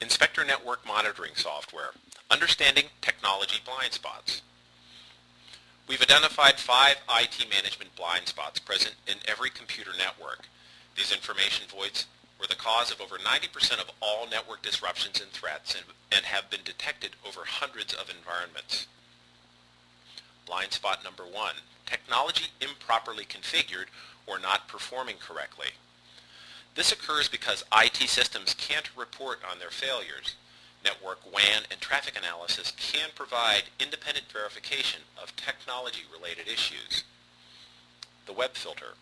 Inspector Network Monitoring Software, Understanding Technology Blind Spots. We've identified 5 IT management blind spots present in every computer network. These information voids were the cause of over 90% of all network disruptions and threats and have been detected over hundreds of environments. Blind spot number 1, technology improperly configured or not performing correctly. This occurs because IT systems can't report on their failures. Network WAN and traffic analysis can provide independent verification of technology-related issues. The web filter.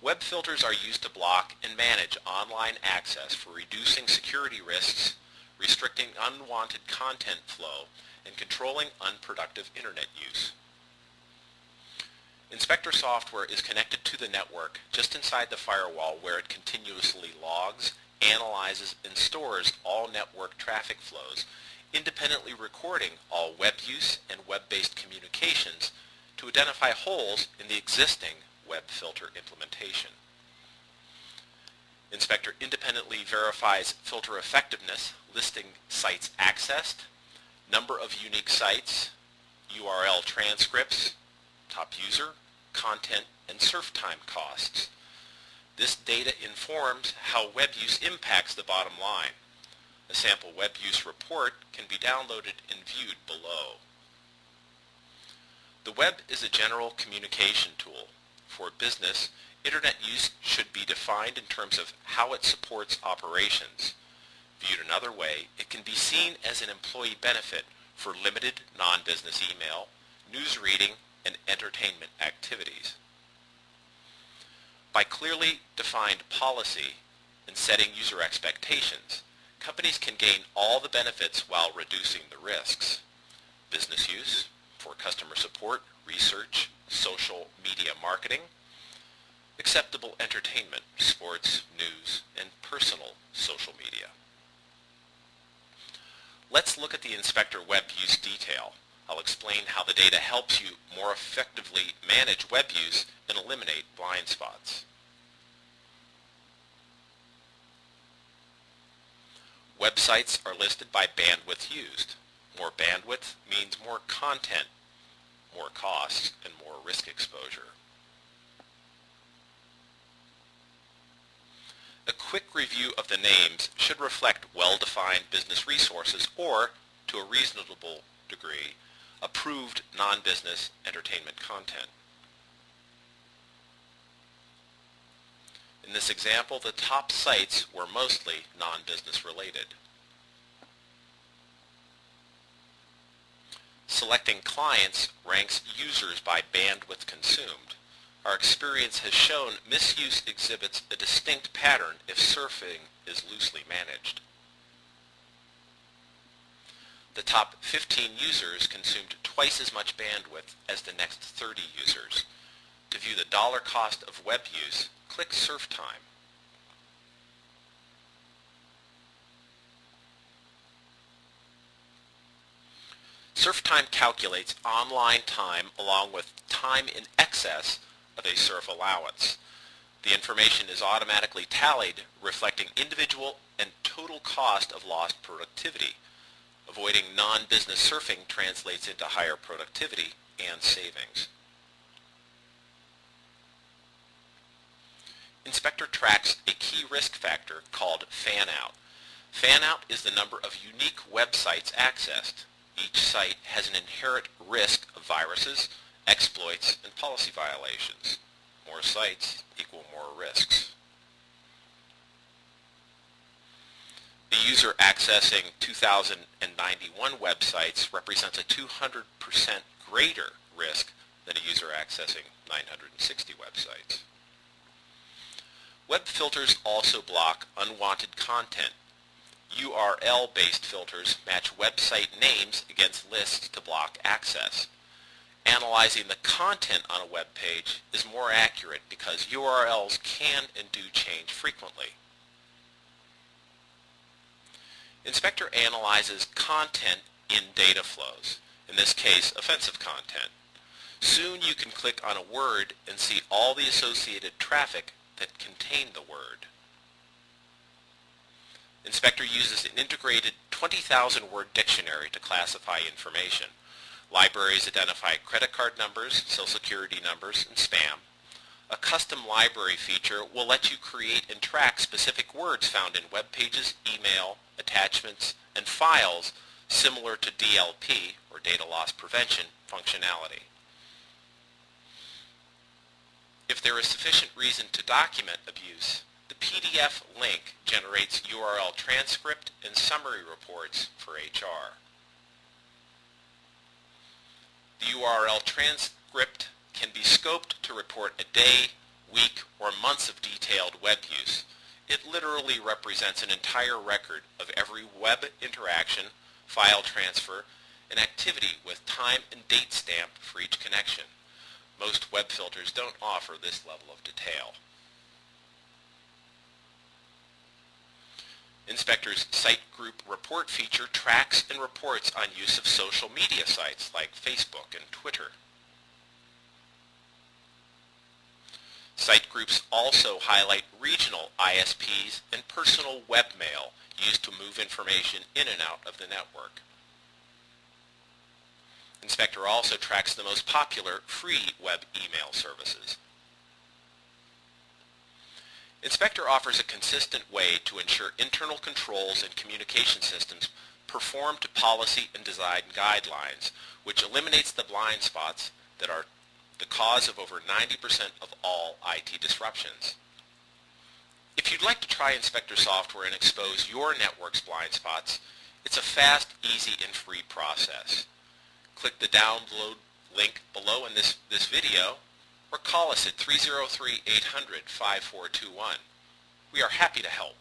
Web filters are used to block and manage online access for reducing security risks, restricting unwanted content flow, and controlling unproductive internet use. Inspector software is connected to the network just inside the firewall, where it continuously logs, analyzes, and stores all network traffic flows, independently recording all web use and web-based communications to identify holes in the existing web filter implementation. Inspector independently verifies filter effectiveness, listing sites accessed, number of unique sites, URL transcripts, top user, content, and surf time costs. This data informs how web use impacts the bottom line. A sample web use report can be downloaded and viewed below. The web is a general communication tool. For business, Internet use should be defined in terms of how it supports operations. Viewed another way, it can be seen as an employee benefit for limited non-business email, news reading, and entertainment activities. By clearly defined policy and setting user expectations, companies can gain all the benefits while reducing the risks. Business use for customer support, research, social media marketing, acceptable entertainment, sports, news, and personal social media. Let's look at the Inspector web use detail. I'll explain how the data helps you more effectively manage web use and eliminate blind spots. Websites are listed by bandwidth used. More bandwidth means more content, more costs, and more risk exposure. A quick review of the names should reflect well-defined business resources or, to a reasonable degree, approved non-business entertainment content. In this example, the top sites were mostly non-business related. Selecting clients ranks users by bandwidth consumed. Our experience has shown misuse exhibits a distinct pattern if surfing is loosely managed. The top 15 users consumed twice as much bandwidth as the next 30 users. To view the dollar cost of web use, click Surf Time. Surf Time calculates online time along with time in excess of a surf allowance. The information is automatically tallied, reflecting individual and total cost of lost productivity. Avoiding non-business surfing translates into higher productivity and savings. Inspector tracks a key risk factor called fan-out. Fan-out is the number of unique websites accessed. Each site has an inherent risk of viruses, exploits, and policy violations. More sites equal more risks. The user accessing 2,091 websites represents a 200% greater risk than a user accessing 960 websites. Web filters also block unwanted content. URL-based filters match website names against lists to block access. Analyzing the content on a web page is more accurate because URLs can and do change frequently. Inspector analyzes content in data flows, in this case offensive content. Soon you can click on a word and see all the associated traffic that contain the word. Inspector uses an integrated 20,000-word dictionary to classify information. Libraries identify credit card numbers, social security numbers, and spam. A custom library feature will let you create and track specific words found in web pages, email, attachments, and files similar to DLP, or data loss prevention, functionality. If there is sufficient reason to document abuse, the PDF link generates URL transcript and summary reports for HR. The URL transcript can be scoped to report a day, week, or months of detailed web use. It literally represents an entire record of every web interaction, file transfer, and activity with time and date stamped for each connection. Most web filters don't offer this level of detail. Inspector's Site Group Report feature tracks and reports on use of social media sites like Facebook and Twitter. Site groups also highlight regional ISPs and personal webmail used to move information in and out of the network. Inspector also tracks the most popular free web email services. Inspector offers a consistent way to ensure internal controls and communication systems perform to policy and design guidelines, which eliminates the blind spots that are the cause of over 90% of all IT disruptions. If you'd like to try Inspector software and expose your network's blind spots, it's a fast, easy, and free process. Click the download link below in this video, or call us at 303-800-5421. We are happy to help.